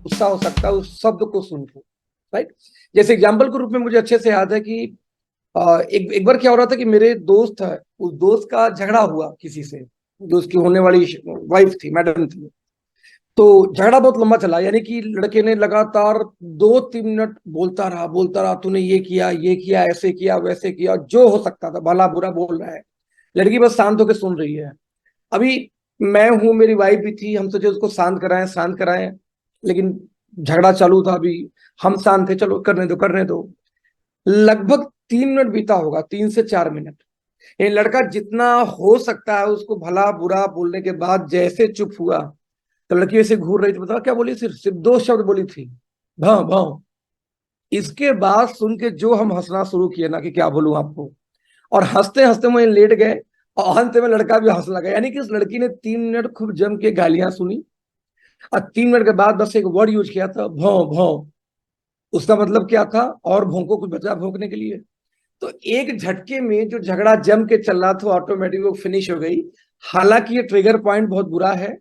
गुस्सा हो सकता है उस शब्द को सुनकर, राइट। जैसे एग्जाम्पल के रूप में मुझे अच्छे से याद है कि एक बार क्या हो रहा था कि मेरे दोस्त है, उस दोस्त का झगड़ा हुआ किसी से, जो उसकी होने वाली वाइफ थी, मैडम थी। तो झगड़ा बहुत लंबा चला, यानी कि लड़के ने लगातार 2-3 मिनट बोलता रहा, तूने ये किया, ऐसे किया, वैसे किया, जो हो सकता था भला बुरा बोल रहा है। लड़की बस शांत होकर सुन रही है। अभी मैं हूं, मेरी वाइफ भी थी, हम सोचे उसको शांत कराएं, लेकिन झगड़ा चालू था अभी। हम शांत थे, चलो करने दो। लगभग 3 मिनट बीता होगा, 3 से 4 मिनट। ये लड़का जितना हो सकता है उसको भला बुरा बोलने के बाद जैसे चुप हुआ, तो लड़की ऐसे घूर रही थी, बताओ क्या बोली, सिर्फ सिर्फ 2 शब्द बोली थी, भाव भाव। इसके बाद सुन के जो हम हंसना शुरू किए ना, कि क्या बोलूं आपको। और हंसते हंसते वहीं लेट गए, और अंत में लड़का भी हंसने लगा। यानी कि उस लड़की ने 3 मिनट खूब जम के गालियां सुनी, और 3 मिनट के बाद बस एक वर्ड यूज किया था, भौं भौं। उसका मतलब क्या था, और भौंको कुछ बचा भौंकने के लिए। तो एक झटके में जो झगड़ा जम के चल रहा था ऑटोमेटिक वो फिनिश हो गई। हालांकि ये ट्रिगर पॉइंट बहुत बुरा है।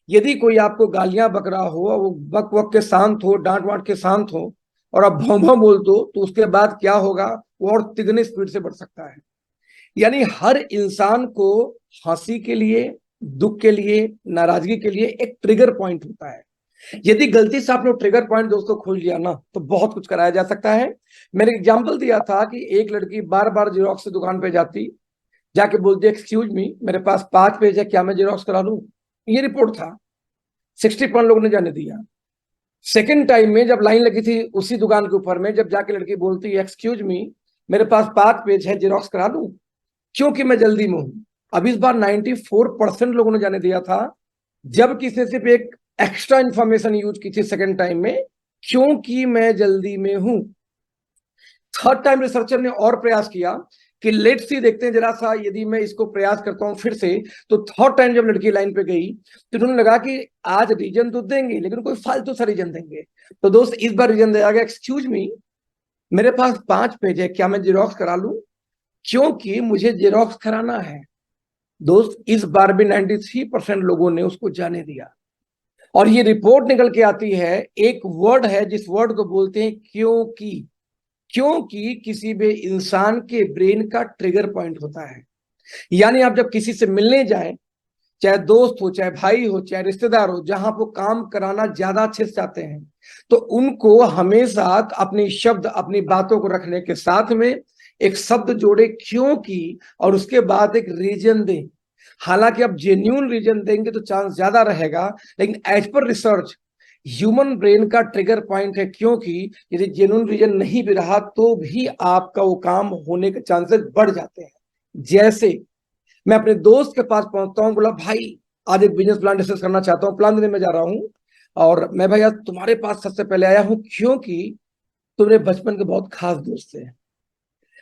यदि कोई आपको गालियां बक रहा हो, वो बक वक के शांत हो, डांट वांट के शांत हो, और आप भौं भौं बोल दो, तो उसके बाद क्या होगा, वो और तिगने स्पीड से बढ़ सकता है। यानी हर इंसान को हंसी के लिए, दुख के लिए, नाराजगी के लिए एक ट्रिगर पॉइंट होता है। यदि गलती से आपने ट्रिगर पॉइंट दोस्तों खोल लिया ना, तो बहुत कुछ कराया जा सकता है। मैंने एग्जांपल दिया था कि एक लड़की बार बार जेरोक्स की दुकान पे जाती, जाके बोलती, एक्सक्यूज मी, मेरे पास 5 पेज है, क्या मैं जेरोक्स करा लूं। ये रिपोर्ट था, 60 लोगों ने जाने दिया। सेकेंड टाइम में जब लाइन लगी थी उसी दुकान के ऊपर में, जब जाके लड़की बोलती, एक्सक्यूज मी, मेरे पास 5 पेज है, जेरोक्स करा लूं, क्योंकि मैं जल्दी में हूं। अब इस बार 94% लोगों ने जाने दिया था, जब किसी ने सिर्फ एक एक्स्ट्रा इंफॉर्मेशन यूज की थी सेकेंड टाइम में, क्योंकि मैं जल्दी में हूं। थर्ड टाइम रिसर्चर ने और प्रयास किया कि लेट्स सी, देखते हैं जरा सा, यदि मैं इसको प्रयास करता हूं फिर से। तो थर्ड टाइम जब लड़की लाइन पे गई, तो उन्होंने लगा कि आज रीजन तो देंगे, लेकिन कोई फालतू सा रीजन देंगे। तो दोस्त इस बार रीजन दिया गया, एक्सक्यूज मी, मेरे पास 5 पेज है, क्या मैं जेरोक्स करा लूं, क्योंकि मुझे जेरोक्स कराना है। दोस्त इस बार भी 93% लोगों ने उसको जाने दिया। और ये रिपोर्ट निकल के आती है, एक वर्ड है जिस वर्ड को बोलते हैं क्योंकि। क्योंकि किसी भी इंसान के ब्रेन का ट्रिगर पॉइंट होता है। यानी आप जब किसी से मिलने जाएं, चाहे दोस्त हो, चाहे भाई हो, चाहे रिश्तेदार हो, जहां आप वो काम कराना ज्यादा अच्छे से चाहते हैं, तो उनको हमेशा अपनी शब्द, अपनी बातों को रखने के साथ में एक शब्द जोड़े क्योंकि, और उसके बाद एक रीजन दें। हालांकि आप जेन्यून रीजन देंगे तो चांस ज्यादा रहेगा, लेकिन एज पर रिसर्च ह्यूमन ब्रेन का ट्रिगर पॉइंट है क्योंकि। यदि जेन्यून रीजन नहीं भी रहा तो भी आपका वो काम होने के चांसेस बढ़ जाते हैं। जैसे मैं अपने दोस्त के पास पहुंचता हूँ, बोला, भाई आज एक बिजनेस प्लान डिस्कस करना चाहता हूँ, प्लान देने में जा रहा हूँ, और मैं भाई आज तुम्हारे पास सबसे पहले आया हूँ क्योंकि तुम मेरे बचपन के बहुत खास दोस्त थे।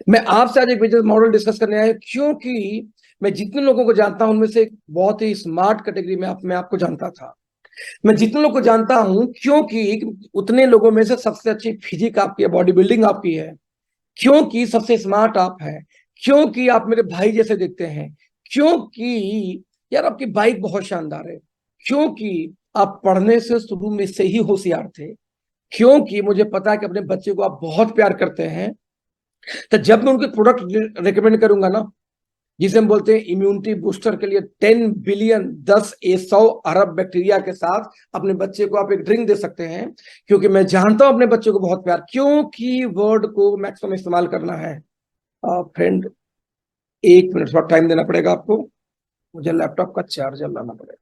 मैं आपसे आज एक बिजनेस मॉडल डिस्कस करने आया हूं क्योंकि मैं जितने लोगों को जानता हूं उनमें से एक बहुत ही स्मार्ट कैटेगरी में मैं आपको जानता था। मैं जितने लोगों को जानता हूं क्योंकि उतने लोगों में से सबसे अच्छी फिजिक आपकी है, बॉडी बिल्डिंग आपकी है, क्योंकि सबसे स्मार्ट आप हैं, क्योंकि आप मेरे भाई जैसे दिखते हैं, क्योंकि यार आपकी बाइक बहुत शानदार है, क्योंकि आप पढ़ने से शुरू में से ही होशियार थे, क्योंकि मुझे पता है कि अपने बच्चे को आप बहुत प्यार करते हैं। तो जब मैं उनके प्रोडक्ट रिकमेंड करूंगा ना, जिसे हम बोलते हैं इम्यूनिटी बूस्टर के लिए 10 बिलियन, 10 100 अरब बैक्टीरिया के साथ अपने बच्चे को आप एक ड्रिंक दे सकते हैं, क्योंकि मैं जानता हूं अपने बच्चे को बहुत प्यार, क्योंकि वर्ड को मैक्सिमम इस्तेमाल करना है। फ्रेंड, 1 मिनट थोड़ा टाइम देना पड़ेगा आपको, मुझे लैपटॉप का चार्जर लाना पड़ेगा।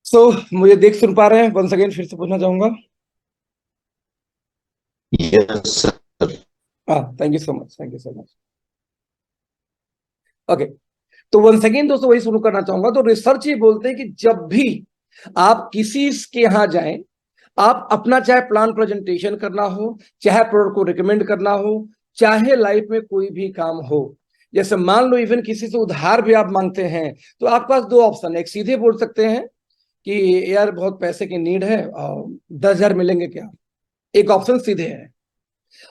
सो मुझे देख सुन पा रहे हैं, वंस अगेन फिर से पूछना चाहूंगा। Yes sir. हाँ, thank you so much, thank you so much. Okay, तो वन सेकेंड दोस्तों वही शुरू करना चाहूंगा। तो रिसर्च ये बोलते हैं कि जब भी आप किसी के यहां जाएं, आप अपना चाहे प्लान प्रेजेंटेशन करना हो, चाहे प्रोडक्ट को रिकमेंड करना हो, चाहे लाइफ में कोई भी काम हो, जैसे मान लो इवन किसी से उधार भी आप मांगते हैं, तो आपके पास दो ऑप्शन है। एक सीधे बोल सकते हैं कि यार बहुत पैसे की नीड है और 10,000 मिलेंगे क्या। एक ऑप्शन सीधे है।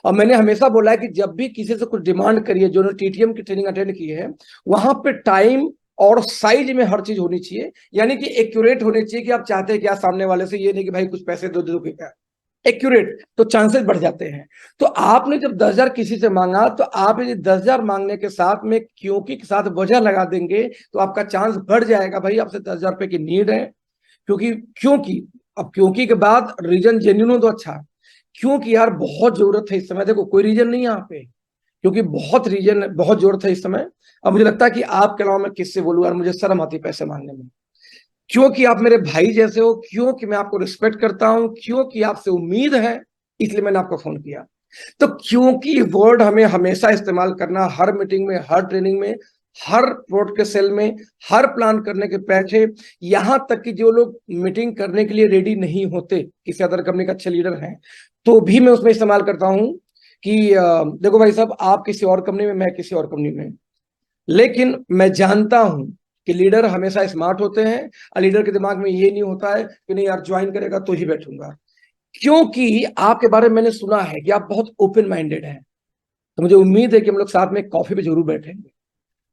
और मैंने हमेशा बोला है कि जब भी किसी से कुछ डिमांड करिए, जो टीटीएम की ट्रेनिंग अटेंड की है, वहां पे टाइम और साइज में हर चीज होनी चाहिए, यानी कि एक्यूरेट होनी चाहिए कि आप चाहते हैं क्या सामने वाले से, ये नहीं कि भाई कुछ पैसे दो दो क्या। एक्यूरेट तो चांसेस बढ़ जाते हैं। तो आपने जब 10,000 किसी से मांगा, तो आप यदि 10,000 मांगने के साथ में क्योंकि के साथ वजह लगा देंगे, तो आपका चांस बढ़ जाएगा भाई आपसे 10,000 रुपए की नीड है। क्योंकि क्योंकि अब क्योंकि के बाद रीजन जेन्यून हो तो अच्छा, क्योंकि यार बहुत जरूरत है इस समय। देखो कोई रीजन नहीं है यहाँ पे, क्योंकि बहुत रीजन, बहुत जरूरत है इस समय। अब मुझे लगता है कि आपके अलावा मैं किससे बोलूं यार, मुझे शर्म आती है पैसे मांगने में। क्योंकि आप मेरे भाई जैसे हो, क्योंकि मैं आपको रिस्पेक्ट करता हूं, क्योंकि आपसे उम्मीद है, इसलिए मैंने आपको फोन किया। तो क्योंकि वर्ड हमें हमेशा इस्तेमाल करना, हर मीटिंग में, हर ट्रेनिंग में, हर प्रोडक्ट के सेल में, हर प्लान करने के पीछे। यहां तक कि जो लोग मीटिंग करने के लिए रेडी नहीं होते, किसी अदर कंपनी का अच्छे लीडर हैं, तो भी मैं उसमें इस्तेमाल करता हूं कि देखो भाई साहब, आप किसी और कंपनी में, मैं किसी और कंपनी में, लेकिन मैं जानता हूं कि लीडर हमेशा स्मार्ट होते हैं, और लीडर के दिमाग में ये नहीं होता है कि नहीं यार ज्वाइन करेगा तो ही बैठूंगा। क्योंकि आपके बारे में मैंने सुना है कि आप बहुत ओपन माइंडेड हैं, तो मुझे उम्मीद है कि हम लोग साथ में कॉफी पे जरूर बैठेंगे।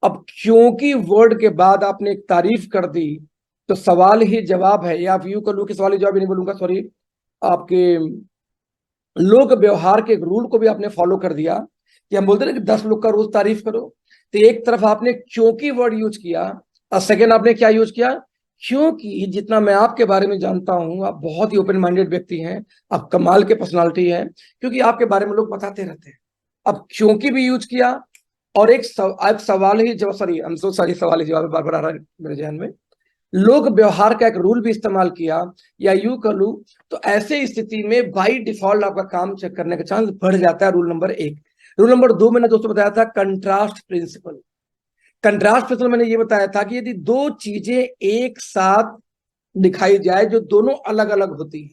अब क्योंकि वर्ड के बाद आपने एक तारीफ कर दी, तो सवाल ही जवाब है, या आप यूं कर लू कि सवाल ही जवाब ही नहीं बोलूंगा, सॉरी, आपके लोक व्यवहार के एक रूल को भी आपने फॉलो कर दिया कि हम बोलते हैं ना कि 10 लोग का रोज तारीफ करो। तो एक तरफ आपने क्योंकि वर्ड यूज किया, और सेकेंड आपने क्या यूज किया, क्योंकि जितना मैं आपके बारे में जानता हूं, आप बहुत ही ओपन माइंडेड व्यक्ति हैं, आप कमाल के पर्सनालिटी है, क्योंकि आपके बारे में लोग बताते रहते हैं। अब क्योंकि भी यूज किया, और एक सवाल ही जवाब, sorry I am so sorry, सवाल ही जवाब बार बार आ रहा है मेरे जहन में, लोग व्यवहार का एक रूल भी इस्तेमाल किया, या यू कर लू। तो ऐसे स्थिति में बाई डिफॉल्ट आपका काम चेक करने का चांस बढ़ जाता है। रूल नंबर एक। रूल नंबर दो मैंने दोस्तों बताया था कंट्रास्ट प्रिंसिपल। कंट्रास्ट प्रिंसिपल मैंने ये बताया था कि यदि दो चीजें एक साथ दिखाई जाए जो दोनों अलग अलग होती है,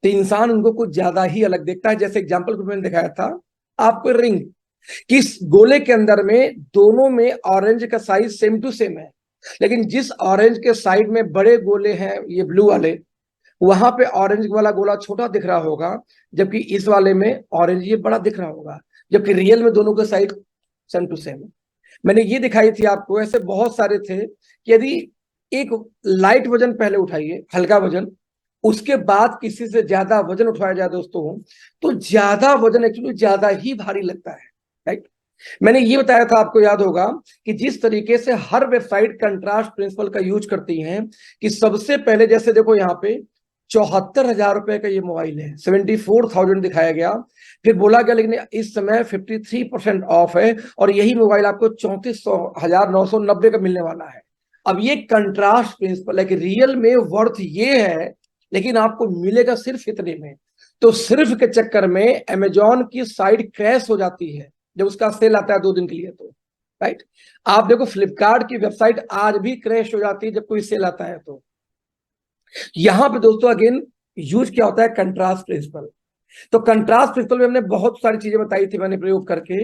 तो इंसान उनको कुछ ज्यादा ही अलग देखता है। जैसे एग्जाम्पल को मैंने दिखाया था आपको, रिंग, किस गोले के अंदर में दोनों में ऑरेंज का साइज सेम टू सेम है, लेकिन जिस ऑरेंज के साइड में बड़े गोले हैं, ये ब्लू वाले, वहां पे ऑरेंज वाला गोला छोटा दिख रहा होगा, जबकि इस वाले में ऑरेंज ये बड़ा दिख रहा होगा, जबकि रियल में दोनों का साइज सेम टू सेम है। मैंने ये दिखाई थी आपको। ऐसे बहुत सारे थे कि यदि एक लाइट वजन पहले उठाइए, हल्का वजन, उसके बाद किसी से ज्यादा वजन उठाया जाए दोस्तों, तो ज्यादा वजन एक्चुअली ज्यादा ही भारी लगता है, राइट। मैंने ये बताया था, आपको याद होगा, कि जिस तरीके से हर वेबसाइट कंट्रास्ट प्रिंसिपल का यूज करती हैं, कि सबसे पहले जैसे देखो यहाँ पे 74,000 रुपए का ये मोबाइल है, 74,000 दिखाया गया, फिर बोला गया लेकिन इस समय 53% ऑफ है, और यही मोबाइल आपको 34,990 का मिलने वाला है। अब ये कंट्रास्ट प्रिंसिपल है कि रियल में वर्थ ये है, लेकिन आपको मिलेगा सिर्फ इतने में। तो सिर्फ के चक्कर में अमेजॉन की साइट क्रैश हो जाती है जब उसका सेल आता है 2 दिन के लिए, तो राइट। आप देखो फ्लिपकार्ट की वेबसाइट आज भी क्रैश हो जाती है जब कोई सेल आता है। तो यहां पे दोस्तों अगेन यूज क्या होता है, कंट्रास्ट प्रिंसिपल। तो कंट्रास्ट प्रिंसिपल में हमने बहुत सारी चीजें बताई थी मैंने प्रयोग करके,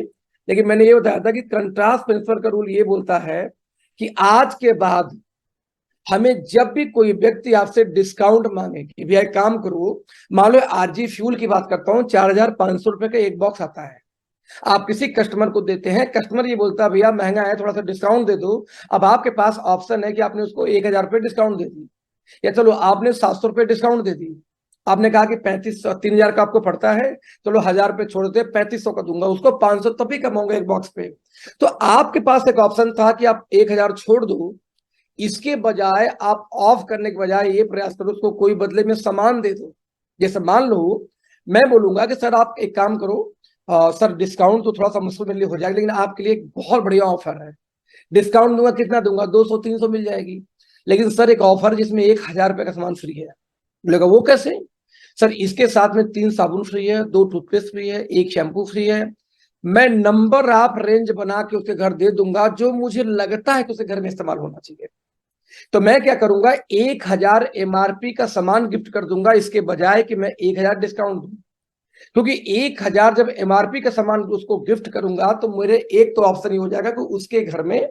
लेकिन मैंने ये बताया था कि कंट्रास्ट प्रिंसिपल का रूल ये बोलता है कि आज के बाद हमें जब भी कोई व्यक्ति आपसे डिस्काउंट मांगे कि भैया एक काम करो, मान लो आरजी फ्यूल की बात करता हूं, 4,500 रुपए का एक बॉक्स आता है, आप किसी कस्टमर को देते हैं, कस्टमर ये बोलता है भैया महंगा है, थोड़ा सा डिस्काउंट दे दो। अब आपके पास ऑप्शन है कि आपने उसको 1,000 रुपये डिस्काउंट दे दी, या चलो आपने 700 रुपये डिस्काउंट दे दी, आपने कहा कि 3,000 का आपको पड़ता है, चलो 1,000 रुपये छोड़ दे, 3,500 का दूंगा, उसको 500 तभी कमाऊंगा एक बॉक्स पे। तो आपके पास एक ऑप्शन था कि आप 1,000 छोड़ दो, इसके बजाय आप ऑफ करने के बजाय ये प्रयास करो उसको कोई बदले में सामान दे दो। जैसे मान लो मैं बोलूंगा कि सर आप एक काम करो, सर डिस्काउंट तो थोड़ा सा मुश्किल मेरे लिए हो जाएगा, लेकिन आपके लिए एक बहुत बढ़िया ऑफर है, डिस्काउंट दूंगा, कितना दूंगा, 200 300 मिल जाएगी, लेकिन सर एक ऑफर जिसमें 1,000 रुपए का सामान फ्री है। बोलेगा वो कैसे। सर इसके साथ में 3 साबुन फ्री है, 2 टूथपेस्ट फ्री है, 1 शैम्पू फ्री है। मैं नंबर आप रेंज बना के उसके घर दे दूंगा जो मुझे लगता है कि उसे घर में इस्तेमाल होना चाहिए। तो मैं क्या करूंगा, 1000 एमआरपी का सामान गिफ्ट कर दूंगा, इसके बजाय कि मैं 1000 डिस्काउंट दूं। क्योंकि 1000 जब एमआरपी का सामान उसको गिफ्ट करूंगा तो मेरे एक तो ऑप्शन ही हो जाएगा कि उसके घर में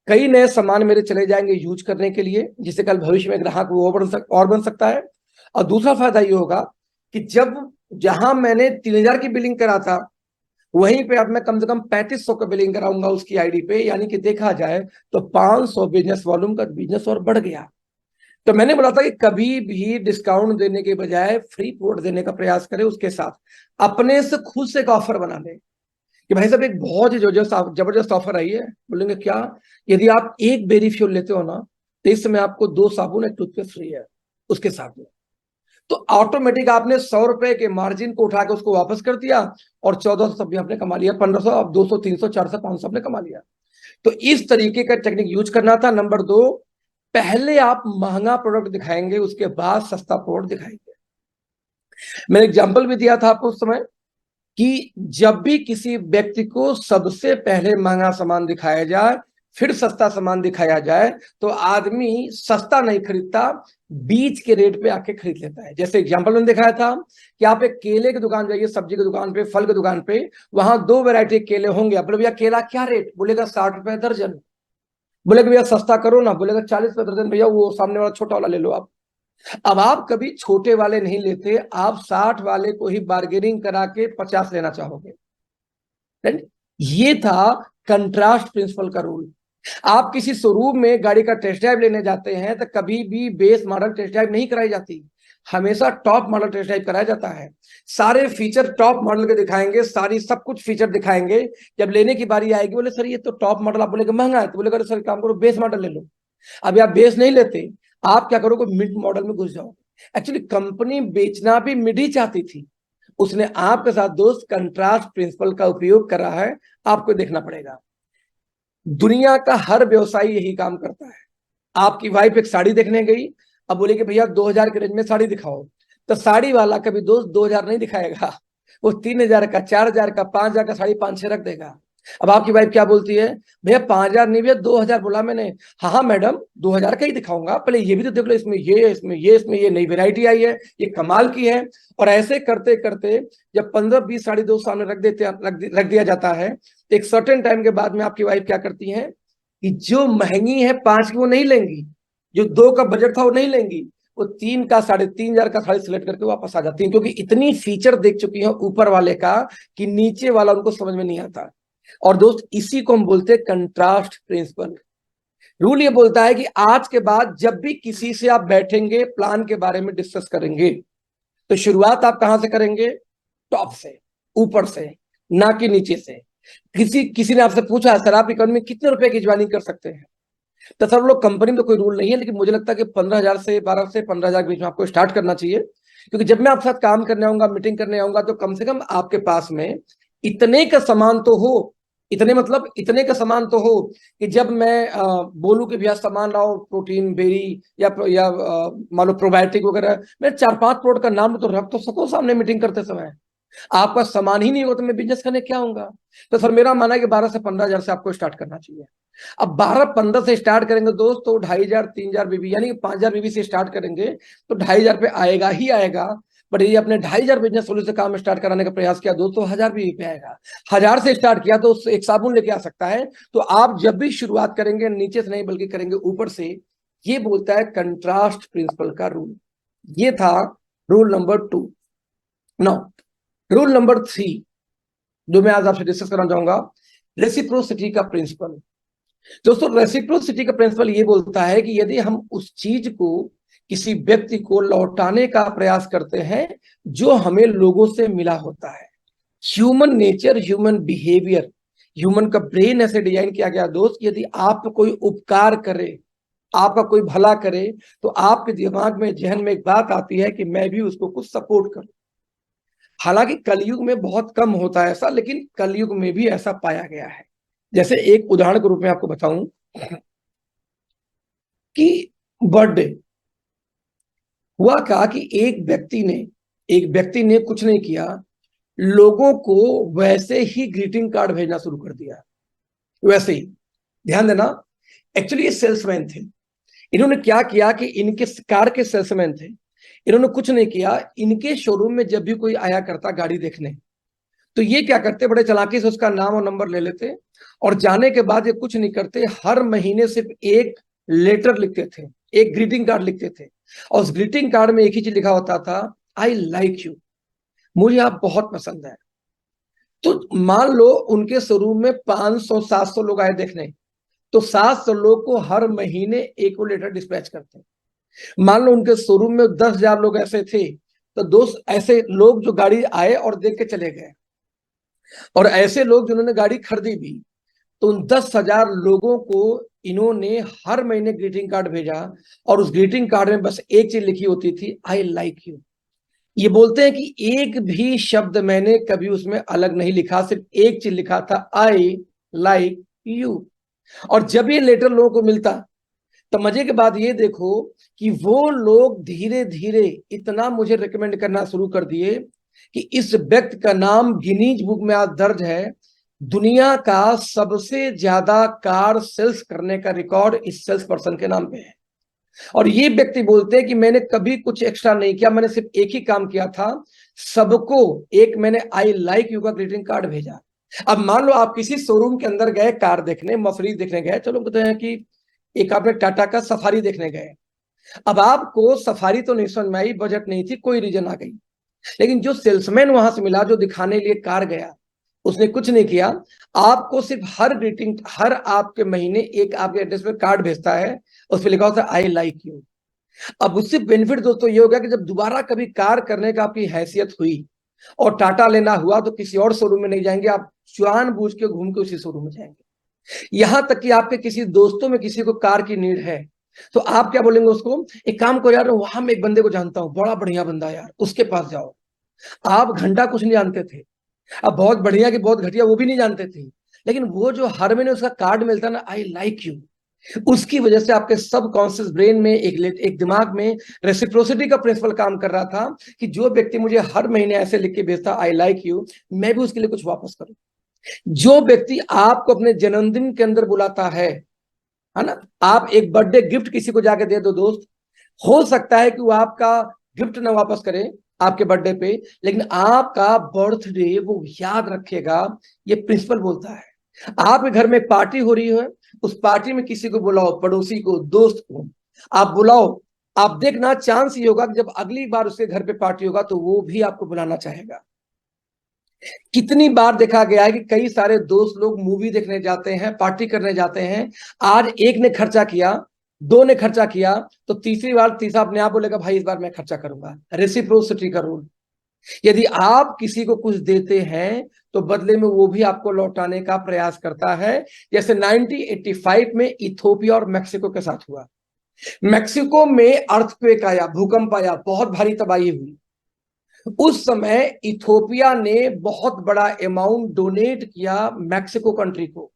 कई नए सामान मेरे चले जाएंगे यूज करने के लिए, जिससे कल भविष्य में ग्राहक वो और बन सकता है। और दूसरा फायदा ये होगा कि जब जहां मैंने 3000 की बिलिंग करा था, वहीं पे अब मैं कम से कम 3500 का बिलिंग कराऊंगा उसकी आईडी पे, यानी कि देखा जाए तो 500 बिजनेस वॉल्यूम का बिजनेस और बढ़ गया। तो मैंने बोला था कि कभी भी डिस्काउंट देने के बजाय फ्री प्रोडक्ट देने का प्रयास करें, उसके साथ अपने से खुद से एक ऑफर बना लें कि भाई साहब एक बहुत ही जबरदस्त ऑफर आई है। बोलेंगे क्या? यदि आप एक बेरी फ्यूल लेते हो ना, तो इस समय आपको 2 साबुन, 1 टूथपेस्ट फ्री है उसके साथ में। तो ऑटोमेटिक आपने 100 रुपए के मार्जिन को उठा के उसको वापस कर दिया, और 1400 भी आपने कमा लिया, 1500, अब 200, 300, 400, 500 आपने कमा लिया। तो इस तरीके का टेक्निक यूज करना था। नंबर 2, पहले आप महंगा प्रोडक्ट दिखाएंगे, उसके बाद सस्ता प्रोडक्ट दिखाएंगे। मैंने एग्जांपल भी दिया था आपको उस समय कि जब भी किसी व्यक्ति को सबसे पहले महंगा सामान दिखाया जाए, फिर सस्ता सामान दिखाया जाए, तो आदमी सस्ता नहीं खरीदता, बीच के रेट पे आके खरीद लेता है। जैसे एग्जांपल मैंने दिखाया था कि आप एक केले की दुकान जाइए, सब्जी की दुकान पे, फल की दुकान पे, वहां 2 वैरायटी के केले होंगे। आप बोले भैया केला क्या रेट? बोलेगा 60 रुपए दर्जन। बोलेगा भैया सस्ता करो ना, बोलेगा 40 रुपए दर्जन। भैया वो सामने वाला छोटा वाला ले लो आप। अब आप कभी छोटे वाले नहीं लेते, आप 60 वाले को ही बार्गेनिंग करा के 50 लेना चाहोगे। ये था कंट्रास्ट प्रिंसिपल का रूल। आप किसी शोरूम में गाड़ी का टेस्ट ड्राइव लेने जाते हैं तो कभी भी बेस मॉडल टेस्ट ड्राइव नहीं कराई जाती, हमेशा टॉप मॉडल टेस्ट ड्राइव कराया जाता है। सारे फीचर टॉप मॉडल के दिखाएंगे, सारी सब कुछ फीचर दिखाएंगे। जब लेने की बारी आएगी, बोले सर ये तो टॉप मॉडल, आप बोलेगे महंगा है, तो बोलेगा सर काम करो बेस मॉडल ले लो। अब आप बेस नहीं लेते, आप क्या करोगे, मिड मॉडल में घुस जाओगे। एक्चुअली कंपनी बेचना भी मिड ही चाहती थी, उसने आपके साथ दोस्त कंट्रास्ट प्रिंसिपल का उपयोग करा है। आपको देखना पड़ेगा, दुनिया का हर व्यवसायी यही काम करता है। आपकी वाइफ एक साड़ी देखने गई, अब बोले कि भैया 2000 के रेंज में साड़ी दिखाओ, तो साड़ी वाला कभी दोस्त 2000 नहीं दिखाएगा, वो 3000 का, 4000 का, 5000 का साड़ी 5-6 रख देगा। अब आपकी वाइफ क्या बोलती है, भैया 5000 नहीं भैया 2000 बोला मैंने। हाँ हाँ मैडम 2000 का ही दिखाऊंगा, पहले ये भी तो देख लो, इसमें ये, इसमें ये, इसमें ये नई वेरायटी आई है, ये कमाल की है। और ऐसे करते करते जब 15-20 साड़ी दोस्त सामने रख दिया जाता है, तो एक सर्टेन टाइम के बाद में आपकी वाइफ क्या करती है कि जो महंगी है 5 की वो नहीं लेंगी, जो 2 का बजट था वो नहीं लेंगी, वो 3 का, 3500 का साड़ी सिलेक्ट करके वापस आ जाती है, क्योंकि इतनी फीचर देख चुकी है ऊपर वाले का कि नीचे वाला उनको समझ में नहीं आता। और दोस्त इसी को हम बोलते हैं कंट्रास्ट प्रिंसिपल। रूल ये बोलता है कि आज के बाद जब भी किसी से आप बैठेंगे, प्लान के बारे में डिस्कस करेंगे, तो शुरुआत आप कहां से करेंगे, टॉप से, ऊपर से, ना कि नीचे से। किसी ने आपसे पूछा सर आप इकोनॉमी में कितने रुपए की ज्वाइनिंग कर सकते हैं, तो सर लोग कंपनी में तो कोई रूल नहीं है, लेकिन मुझे लगता है कि 15,000 से 12 से 15,000 के बीच में आपको स्टार्ट करना चाहिए। क्योंकि जब मैं आपके साथ काम करने आऊंगा, मीटिंग करने आऊंगा, तो कम से कम आपके पास में इतने का सामान तो हो, इतने मतलब इतने का सामान तो हो कि जब मैं बोलूं कि भैया सामान लाओ, प्रोटीन बेरी या मान लो प्रोबायोटिक वगैरह, मैं 4-5 प्रोडक्ट का नाम तो रख तो सको सामने मीटिंग करते समय। आपका सामान ही नहीं हो तो मैं बिजनेस करने क्या आऊंगा। तो सर मेरा माना है कि 12 से 15,000 से आपको स्टार्ट करना चाहिए। अब 12-15 से स्टार्ट करेंगे दोस्त, तो 2500-3000 बीबी, यानी 5000 बीबी से स्टार्ट करेंगे तो 2500 पे आएगा ही आएगा। बट ये अपने 2500 बिजनेस सोल्यूशन से काम स्टार्ट कराने का प्रयास किया दोस्तों, 1000 बीबी पे आएगा। 1000 से स्टार्ट किया तो एक साबुन लेके आ सकता है। तो आप जब भी शुरुआत करेंगे, नीचे से नहीं बल्कि करेंगे ऊपर से। ये बोलता है कंट्रास्ट प्रिंसिपल का रूल। ये था rule number 2। Now rule number 3 जो मैं आज आपसे डिस्कस करना चाहूंगा, रेसिप्रोसिटी का प्रिंसिपल। दोस्तों रेसिप्रोसिटी का प्रिंसिपल ये बोलता है कि यदि हम उस चीज को, किसी व्यक्ति को लौटाने का प्रयास करते हैं जो हमें लोगों से मिला होता है। Human nature, human behaviour, human का ब्रेन ऐसे डिजाइन किया गया दोस्त, यदि आप कोई उपकार करे, आपका कोई भला करे, तो आपके दिमाग में, जहन में एक बात आती है कि मैं भी उसको कुछ सपोर्ट करूं। हालांकि कलयुग में बहुत कम होता है ऐसा, लेकिन कलयुग में भी ऐसा पाया गया है। जैसे एक उदाहरण के रूप में आपको बताऊं कि बर्थडे हुआ क्या कि एक व्यक्ति ने एक व्यक्ति ने कुछ नहीं किया, लोगों को वैसे ही ग्रीटिंग कार्ड भेजना शुरू कर दिया, वैसे ही। ध्यान देना, एक्चुअली ये सेल्समैन थे। इन्होंने क्या किया कि इनके कार के सेल्समैन थे, इन्होंने कुछ नहीं किया, इनके शोरूम में जब भी कोई आया करता गाड़ी देखने, तो ये क्या करते, बड़े चालाकी से उसका नाम और नंबर ले लेते, और जाने के बाद ये कुछ नहीं करते, हर महीने सिर्फ एक लेटर लिखते थे, एक ग्रीटिंग कार्ड लिखते थे, और उस ग्रीटिंग कार्ड में एक ही चीज लिखा होता था, आई लाइक यू, मुझे आप बहुत पसंद है। तो मान लो उनके शोरूम में 500-700 लोग आए देखने, तो 700 लोग को हर महीने एक वो लेटर डिस्पैच करते। मान लो उनके शोरूम में 10,000 लोग ऐसे थे, तो दोस्त ऐसे लोग जो गाड़ी आए और देख के चले गए, और ऐसे लोग जिन्होंने गाड़ी खरीदी भी, तो उन 10,000 लोगों को इन्होंने हर महीने ग्रीटिंग कार्ड भेजा, और उस ग्रीटिंग कार्ड में बस एक चीज लिखी होती थी, आई लाइक यू। ये बोलते हैं कि एक भी शब्द मैंने कभी उसमें अलग नहीं लिखा, सिर्फ एक चीज लिखा था, आई लाइक यू। और जब ये लेटर लोगों को मिलता, तो मजे की बात ये देखो कि वो लोग धीरे धीरे इतना मुझे रिकमेंड करना शुरू कर दिए कि इस व्यक्ति का नाम गिनीज बुक में आज दर्ज है, दुनिया का सबसे ज्यादा कार सेल्स करने का रिकॉर्ड इस सेल्स पर्सन के नाम पे है। और ये व्यक्ति बोलते हैं कि मैंने कभी कुछ एक्स्ट्रा नहीं किया, मैंने सिर्फ एक ही काम किया था, सबको एक मैंने आई लाइक यू का ग्रीटिंग कार्ड भेजा। अब मान लो आप किसी शोरूम के अंदर गए कार देखने, मर्सिडीज देखने गए, चलो कहते हैं कि एक आपने टाटा का सफारी देखने गए, अब आपको सफारी तो नहीं समझ में आई, बजट नहीं थी, कोई रीजन आ गई, लेकिन जो सेल्समैन वहां से मिला, जो दिखाने लिए कार गया, उसने कुछ नहीं किया, आपको सिर्फ हर ग्रीटिंग, हर आपके महीने एक आपके एड्रेस पे कार्ड भेजता है, उस पर लिखा होता है आई लाइक यू। अब उससे बेनिफिट दोस्तों ये हो गया कि जब दोबारा कभी कार करने का आपकी हैसियत हुई और टाटा लेना हुआ, तो किसी और शोरूम में नहीं जाएंगे आप, जानबूझ के घूम के उसी शोरूम में जाएंगे। यहां तक कि आपके किसी दोस्तों में किसी को कार की नीड है, तो आप क्या बोलेंगे उसको, एक काम करो यार, वहां मैं एक बंदे को जानता हूं, बड़ा बढ़िया बंदा यार, उसके पास जाओ। आप घंटा कुछ नहीं जानते थे, अब बहुत बढ़िया कि बहुत घटिया वो भी नहीं जानते थे, लेकिन वो जो हर महीने उसका कार्ड मिलता ना, आई लाइक यू, उसकी वजह से आपके सब कॉन्शियस ब्रेन में एक दिमाग में रेसिप्रोसिटी का प्रिंसिपल काम कर रहा था कि जो व्यक्ति मुझे हर महीने ऐसे लिख के भेजता आई लाइक यू, मैं भी उसके लिए कुछ वापस करूं। जो व्यक्ति आपको अपने जन्मदिन के अंदर बुलाता है ना, आप एक बर्थडे गिफ्ट किसी को जाके दे दो दोस्त, हो सकता है कि वो आपका गिफ्ट ना वापस करे आपके बर्थडे पे, लेकिन आपका बर्थडे वो याद रखेगा। ये प्रिंसिपल बोलता है। आपके घर में पार्टी हो रही है, उस पार्टी में किसी को बुलाओ, पड़ोसी को, दोस्त को आप बुलाओ, आप देखना चांस ये होगा कि जब अगली बार उसके घर पे पार्टी होगा तो वो भी आपको बुलाना चाहेगा। कितनी बार देखा गया है कि कई सारे दोस्त लोग मूवी देखने जाते हैं, पार्टी करने जाते हैं, आज एक ने खर्चा किया, दो ने खर्चा किया, तो तीसरी बार तीसरा अपने आप बोलेगा भाई इस बार मैं खर्चा करूंगा। रेसिप्रोसिटी का रूल, यदि आप किसी को कुछ देते हैं तो बदले में वो भी आपको लौटाने का प्रयास करता है। जैसे 1985 में इथोपिया और मैक्सिको के साथ हुआ। मैक्सिको में अर्थक्वेक आया, भूकंप आया, बहुत भारी तबाही हुई। उस समय इथोपिया ने बहुत बड़ा अमाउंट डोनेट किया मैक्सिको कंट्री को,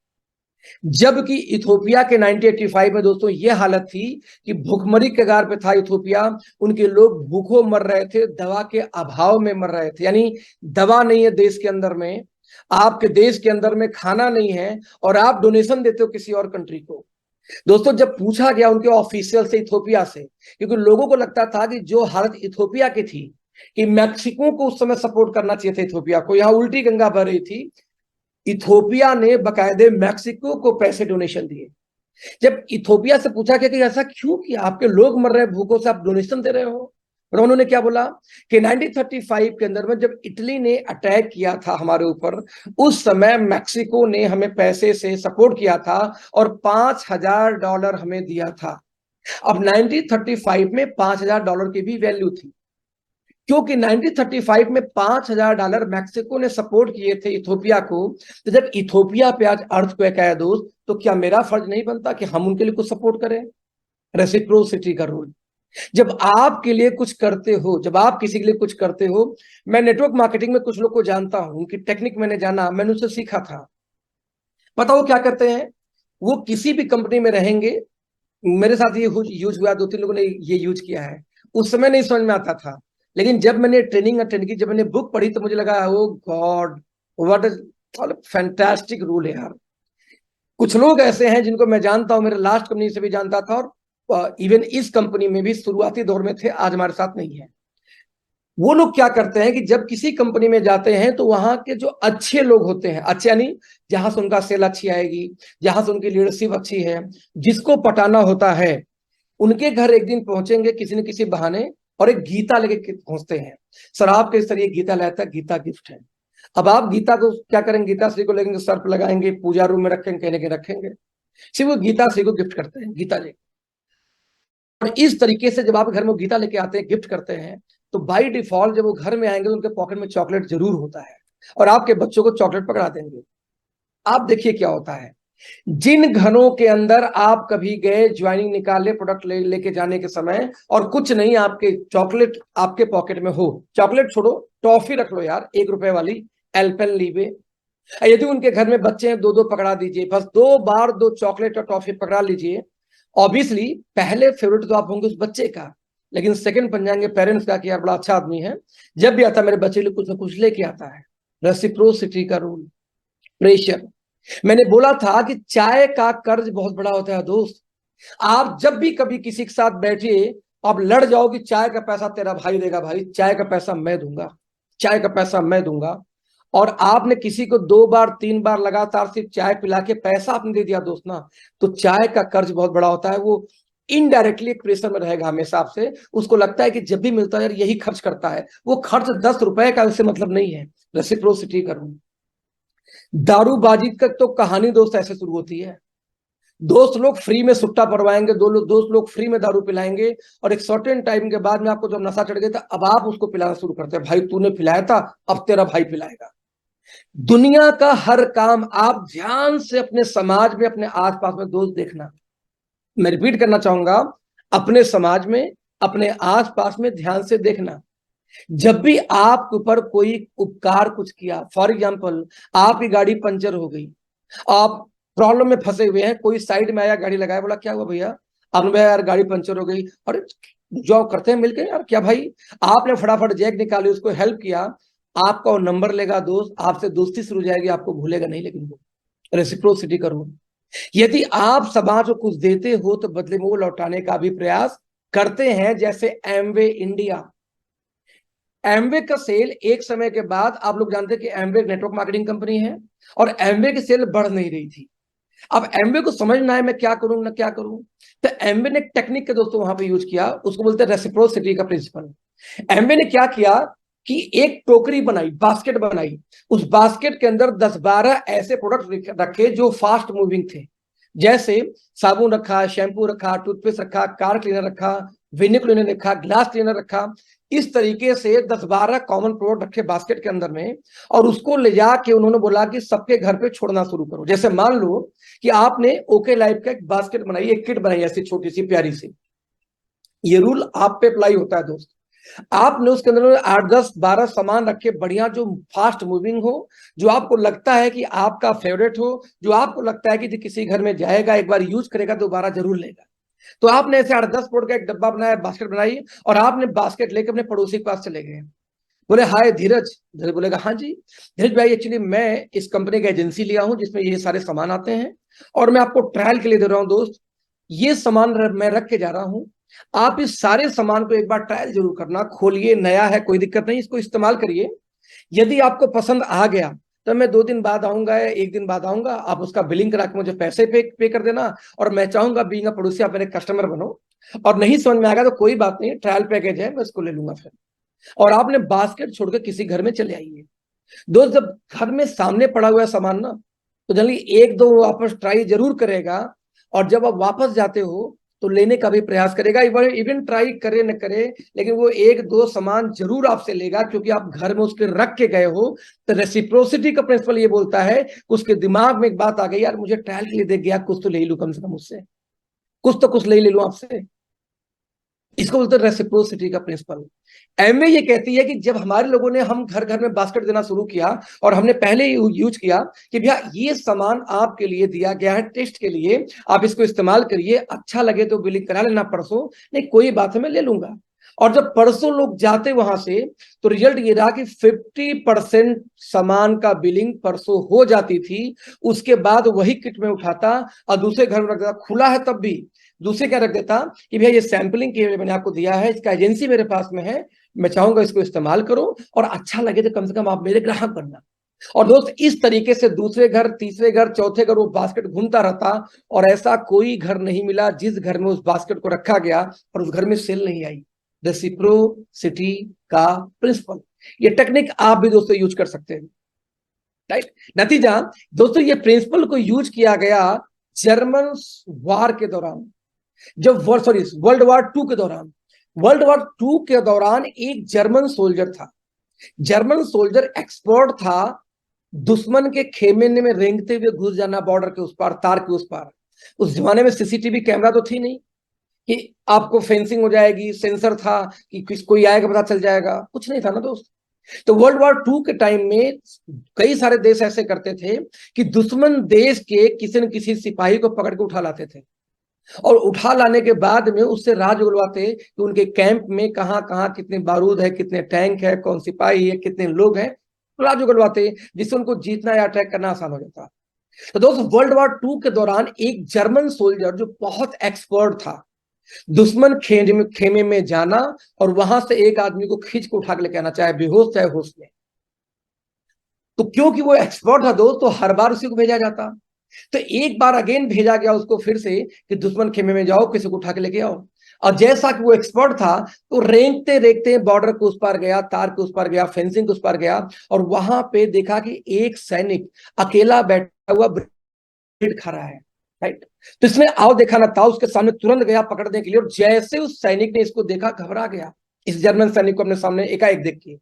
जबकि इथोपिया के 1985 में दोस्तों ये हालत थी कि भुखमरी के कगार पे था इथोपिया, उनके लोग भूखों मर रहे थे, दवा के अभाव में मर रहे थे, यानी दवा नहीं है देश के अंदर में, आपके देश के अंदर में खाना नहीं है, और आप डोनेशन देते हो किसी और कंट्री को। दोस्तों जब पूछा गया उनके ऑफिशियल से इथोपिया से, क्योंकि लोगों को लगता था कि जो हालत इथोपिया की थी कि मैक्सिको को उस समय सपोर्ट करना चाहिए था इथोपिया को, यहां उल्टी गंगा बह रही थी, इथोपिया ने बकायदे मैक्सिको को पैसे डोनेशन दिए। जब इथोपिया से पूछा गया कि ऐसा क्यों किया, आपके लोग मर रहे हैं भूखों से, आप डोनेशन दे रहे हो, और उन्होंने क्या बोला कि 1935 के अंदर में जब इटली ने अटैक किया था हमारे ऊपर, उस समय मैक्सिको ने हमें पैसे से सपोर्ट किया था और $5,000 हमें दिया था। अब 1935 में $5,000 की भी वैल्यू थी, क्योंकि 1935 में $5,000 मैक्सिको ने सपोर्ट किए थे इथोपिया को। तो जब इथोपिया पे आज अर्थक्वेक आया दोस्त, तो क्या मेरा फर्ज नहीं बनता कि हम उनके लिए कुछ सपोर्ट करें? रेसिप्रोसिटी का रूल, जब आपके लिए कुछ करते हो, जब आप किसी के लिए कुछ करते हो, मैं नेटवर्क मार्केटिंग में कुछ लोग को जानता हूं, उनकी टेक्निक मैंने जाना, मैंने उनसे सीखा था। पता वो क्या करते हैं, वो किसी भी कंपनी में रहेंगे, मेरे साथ ये यूज हुआ, 2-3 लोगों ने ये यूज किया है, उस समय नहीं समझ में आता था, लेकिन जब मैंने ट्रेनिंग अटेंड की, जब मैंने बुक पढ़ी, तो मुझे लगा oh God, what is fantastic rule है यार। कुछ लोग ऐसे हैं जिनको मैं जानता हूं, मेरे लास्ट कंपनी से भी जानता था, और इवन इस कंपनी में भी शुरुआती दौर में थे, आज हमारे साथ नहीं है। वो लोग क्या करते हैं कि जब किसी कंपनी में जाते हैं तो वहां के जो अच्छे लोग होते हैं, अच्छे यानी जहां से उनका सेल अच्छी आएगी, जहां से उनकी लीडरशिप अच्छी है, जिसको पटाना होता है, उनके घर एक दिन पहुंचेंगे किसी न किसी बहाने, और एक गीता लेके पहुंचते हैं। सर आपके इस तरह गीता लाया था, गीता गिफ्ट है। अब आप गीता को क्या करेंगे, गीता श्री को लेंगे, सर पर लगाएंगे, पूजा रूम में रखेंगे, कहने के रखेंगे, सिर्फ वो गीता श्री को गिफ्ट करते हैं, गीता जी। और इस तरीके से जब आप घर में गीता लेके आते हैं, गिफ्ट करते हैं, तो बाई डिफॉल्ट जब वो घर में आएंगे तो उनके पॉकेट में चॉकलेट जरूर होता है, और आपके बच्चों को चॉकलेट पकड़ा देंगे। आप देखिए क्या होता है, जिन घरों के अंदर आप कभी गए, ज्वाइनिंग निकाले प्रोडक्ट लेके जाने के समय, और कुछ नहीं आपके चॉकलेट आपके पॉकेट में हो, चॉकलेट छोड़ो, टॉफी रख लो यार, 1 रुपए वाली एल्पेन लीबे। यदि उनके घर में बच्चे हैं, 2-2 पकड़ा दीजिए, बस 2 बार 2 चॉकलेट और टॉफी पकड़ा लीजिए। ऑब्वियसली पहले फेवरेट तो आप होंगे उस बच्चे का, लेकिन सेकंड बन जाएंगे पेरेंट्स का कि यार बड़ा अच्छा आदमी है, जब भी आता मेरे बच्चे लिए कुछ ना कुछ लेके आता है। रेसिप्रोसिटी का रूल, प्रेशर। मैंने बोला था कि चाय का कर्ज बहुत बड़ा होता है दोस्त। आप जब भी कभी किसी के साथ बैठिए, आप लड़ जाओ कि चाय का पैसा तेरा भाई देगा, भाई चाय का पैसा मैं दूंगा, चाय का पैसा मैं दूंगा, और आपने किसी को 2 बार 3 बार लगातार सिर्फ चाय पिला के पैसा आपने दे दिया दोस्त ना, तो चाय का कर्ज बहुत बड़ा होता है। वो इनडायरेक्टली एक प्रेशर में रहेगा हमेशा आपसे, उसको लगता है कि जब भी मिलता है यार यही खर्च करता है, वो खर्च 10 रुपए का उससे मतलब नहीं है। रेसिप्रोसिटी करूं, दारूबाजी का तो कहानी दोस्त ऐसे शुरू होती है। दोस्त लोग फ्री में सुट्टा पड़वाएंगे, दोस्त लोग फ्री में दारू पिलाएंगे, और एक सर्टेन टाइम के बाद में आपको जब नशा चढ़ गया था, अब आप उसको पिलाना शुरू करते हैं, भाई तूने पिलाया था, अब तेरा भाई पिलाएगा। दुनिया का हर काम आप ध्यान से अपने समाज में, अपने आसपास में दोस्त देखना, मैं रिपीट करना चाहूंगा, अपने समाज में, अपने आसपास में ध्यान से देखना। जब भी आपके ऊपर कोई उपकार कुछ किया, फॉर एग्जाम्पल आपकी गाड़ी पंचर हो गई, आप प्रॉब्लम में फंसे हुए हैं, कोई साइड में आया, गाड़ी लगाया, बोला क्या हुआ भैया, आपने भैया यार गाड़ी पंचर हो गई, अरे जॉब करते हैं मिलकर यार, क्या भाई, आपने फटाफट जैक निकाली, उसको हेल्प किया, आपका वो नंबर लेगा दोस्त, आपसे दोस्ती शुरू हो जाएगी, आपको भूलेगा नहीं। लेकिन वो रेसिप्रोसिटी करो। यदि आप समाज को कुछ देते हो तो बदले में वो लौटाने का भी प्रयास करते हैं। जैसे एमवे इंडिया, एमवे का सेल एक समय के बाद, आप लोग जानते हैं कि एमवे नेटवर्क मार्केटिंग कंपनी है, और एमवे की सेल बढ़ नहीं रही थी। अब एमवे को समझना है मैं क्या करूं ना क्या करूं, तो एमवे ने एक टेक्निक के दोस्तों वहां पे यूज किया, उसको बोलते हैं रेसिप्रोसिटी का प्रिंसिपल। एमवे ने क्या किया कि एक टोकरी बनाई, बास्केट बनाई, उस बास्केट के अंदर 10-12 ऐसे प्रोडक्ट रखे जो फास्ट मूविंग थे। जैसे साबुन रखा, शैम्पू रखा, टूथपेस्ट रखा, कार क्लीनर रखा, विनियर क्लीनर रखा, ग्लास क्लीनर रखा, इस तरीके से 10-12 कॉमन प्रोडक्ट रखे बास्केट के अंदर में, और उसको ले जाके उन्होंने बोला कि सबके घर पे छोड़ना शुरू करो। जैसे मान लो कि आपने ओके लाइफ का एक बास्केट बनाई, एक किट बनाई ऐसी छोटी सी प्यारी सी, ये रूल आप पे अप्लाई होता है दोस्त। आपने उसके अंदर 8-10-12 सामान रखे बढ़िया, जो फास्ट मूविंग हो, जो आपको लगता है कि आपका फेवरेट हो, जो आपको लगता है कि किसी घर में जाएगा, एक बार यूज करेगा, दोबारा जरूर लेगा। तो आपने ऐसे 8-10 फुट का एक डब्बा बनाया, बास्केट बनाई, और आपने बास्केट लेकर अपने पड़ोसी के पास चले गए। बोले हाय धीरज, धीरज बोलेगा हाँ जी धीरज भाई, एक्चुअली मैं इस कंपनी की एजेंसी लिया हूं जिसमें ये सारे सामान आते हैं, और मैं आपको ट्रायल के लिए दे रहा हूं दोस्त, ये सामान मैं रख के जा रहा हूं, आप इस सारे सामान को एक बार ट्रायल जरूर करना, खोलिए, नया है कोई दिक्कत नहीं, इसको इस्तेमाल करिए, यदि आपको पसंद आ गया तो मैं 2 दिन बाद आऊंगा या 1 दिन बाद आऊंगा, आप उसका बिलिंग करा के मुझे पैसे पे कर देना, और मैं चाहूंगा बीइंग अ पड़ोसी आप मेरे कस्टमर बनो, और नहीं समझ में आएगा तो कोई बात नहीं, ट्रायल पैकेज है, मैं इसको ले लूंगा फिर। और आपने बास्केट छोड़कर किसी घर में चले आइए। दोस्त जब घर में सामने पड़ा हुआ है सामान ना, तो जल्दी 1-2 वापस ट्राई जरूर करेगा, और जब आप वापस जाते हो तो लेने का भी प्रयास करेगा, इवन ट्राई करे न करे, लेकिन वो 1-2 सामान जरूर आपसे लेगा, क्योंकि आप घर में उसके रख के गए हो। तो रेसिप्रोसिटी का प्रिंसिपल ये बोलता है, उसके दिमाग में एक बात आ गई, यार मुझे ट्रायल के लिए दे गया, कुछ तो ले लूं कम से कम उससे, कुछ तो कुछ ले लूं आपसे। इसको बोलते हैं रेसिप्रोसिटी का प्रिंसिपल। एमए ये कहती है कि जब हमारे लोगों ने, हम घर घर में बास्केट देना शुरू किया, और हमने पहले यूज किया कि भैया ये सामान आपके लिए दिया गया है टेस्ट के लिए, आप इसको इस्तेमाल करिए, अच्छा लगे तो बिलिंग करा लेना परसों, नहीं कोई बात है मैं ले लूंगा। और जब परसों लोग जाते वहां से तो रिजल्ट ये रहा कि 50% सामान का बिलिंग परसों हो जाती थी। उसके बाद वही किट में उठाता और दूसरे घर में रख देता, खुला है तब भी दूसरे क्या रख देता कि भैया ये सैंपलिंग के लिए मैंने आपको दिया है, इसका एजेंसी मेरे पास में है, मैं चाहूंगा इसको इस्तेमाल करो और अच्छा लगे तो कम से कम आप मेरे ग्राहक बनना। और दोस्त इस तरीके से दूसरे घर, तीसरे घर, चौथे घर वो बास्केट घूमता रहता और ऐसा कोई घर नहीं मिला जिस घर में उस बास्केट को रखा गया और उस घर में सेल नहीं आई। रेसिप्रोसिटी का प्रिंसिपल, ये टेक्निक आप भी दोस्तों यूज कर सकते हैं, राइट। नतीजा दोस्तों ये प्रिंसिपल को यूज किया गया जर्मन वार के दौरान, जब वर्ल्ड वार टू के दौरान। वर्ल्ड वार टू के दौरान एक जर्मन सोल्जर था, जर्मन सोल्जर एक्सपर्ट था दुश्मन के खेमे में रेंगते हुए घुस जाना, बॉर्डर के उस पार, तार के उस पार। उस जमाने में सीसीटीवी कैमरा तो थी नहीं कि आपको फेंसिंग हो जाएगी, सेंसर था कि कोई आएगा पता चल जाएगा, कुछ नहीं था ना दोस्त। तो वर्ल्ड वॉर टू के टाइम में कई सारे देश ऐसे करते थे कि दुश्मन देश के किसी न किसी सिपाही को पकड़ के उठा लाते थे और उठा लाने के बाद में उससे राज उगलवाते कि उनके कैंप में कहां कहां कितने बारूद है, कितने टैंक है, कौन सिपाही है, कितने लोग हैं, राज उगलवाते जिससे उनको जीतना या अटैक करना आसान हो जाता। तो दोस्तों वर्ल्ड वॉर टू के दौरान एक जर्मन सोल्जर जो बहुत एक्सपर्ट था, दुश्मन खेमे में जाना और वहां से एक आदमी को खींच के उठा के लेके आना, चाहे बेहोश चाहे होश में। तो क्योंकि वो एक्सपर्ट था दोस्त, तो हर बार उसी को भेजा जाता। तो एक बार अगेन भेजा गया उसको फिर से कि दुश्मन खेमे में जाओ, किसी को उठा के लेके आओ। और जैसा कि वो एक्सपर्ट था तो रेंगते रेंगते बॉर्डर के उस पार गया, तार के उस पार गया, फेंसिंग के उस पार गया और वहां पे देखा कि एक सैनिक अकेला बैठा हुआ ब्रेड खा रहा है, राइट। तो इसने आओ देखा ना था, उसके सामने तुरंत गया पकड़ने के लिए और जैसे उस सैनिक ने इसको देखा घबरा गया, इस जर्मन सैनिक को अपने सामने एकाएक देख के,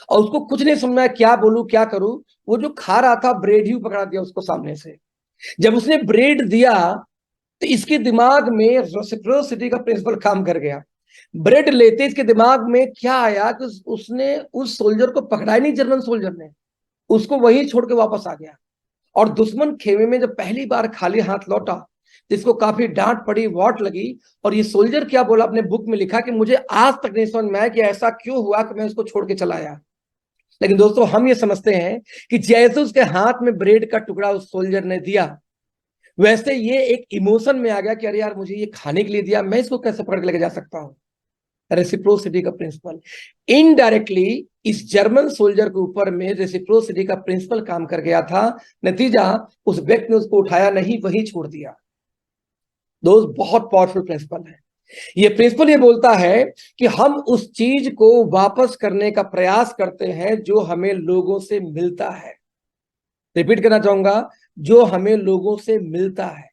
और उसको कुछ नहीं समझ में क्या बोलूं क्या करूं। वो जो खा रहा था ब्रेड ही पकड़ा दिया उसको सामने से। जब उसने ब्रेड दिया तो इसके दिमाग में रेसिप्रोसिटी का प्रिंसिपल काम कर गया। ब्रेड लेते इसके दिमाग में क्या आया कि उसने उस सोल्जर को पकड़ा ही नहीं, जर्मन सोल्जर ने उसको वहीं छोड़ के वापस आ गया। और दुश्मन खेमे में जब पहली बार खाली हाथ लौटा तो इसको काफी डांट पड़ी, वाट लगी। और ये सोल्जर क्या बोला, अपने बुक में लिखा कि मुझे आज तक नहीं समझ में आया कि ऐसा क्यों हुआ कि मैं उसको छोड़ के चला आया। लेकिन दोस्तों हम ये समझते हैं कि जैसे उसके हाथ में ब्रेड का टुकड़ा उस सोल्जर ने दिया, वैसे ये एक इमोशन में आ गया कि अरे यार मुझे ये खाने के लिए दिया, मैं इसको कैसे पकड़ के लेके जा सकता हूं। रेसिप्रोसिटी का प्रिंसिपल इनडायरेक्टली इस जर्मन सोल्जर के ऊपर में रेसिप्रोसिटी का प्रिंसिपल काम कर गया था। नतीजा उस व्यक्ति ने उसको उठाया नहीं, वही छोड़ दिया। दोस्त बहुत पावरफुल प्रिंसिपल है ये। प्रिंसिपल ये बोलता है कि हम उस चीज को वापस करने का प्रयास करते हैं जो हमें लोगों से मिलता है। रिपीट करना चाहूंगा, जो हमें लोगों से मिलता है।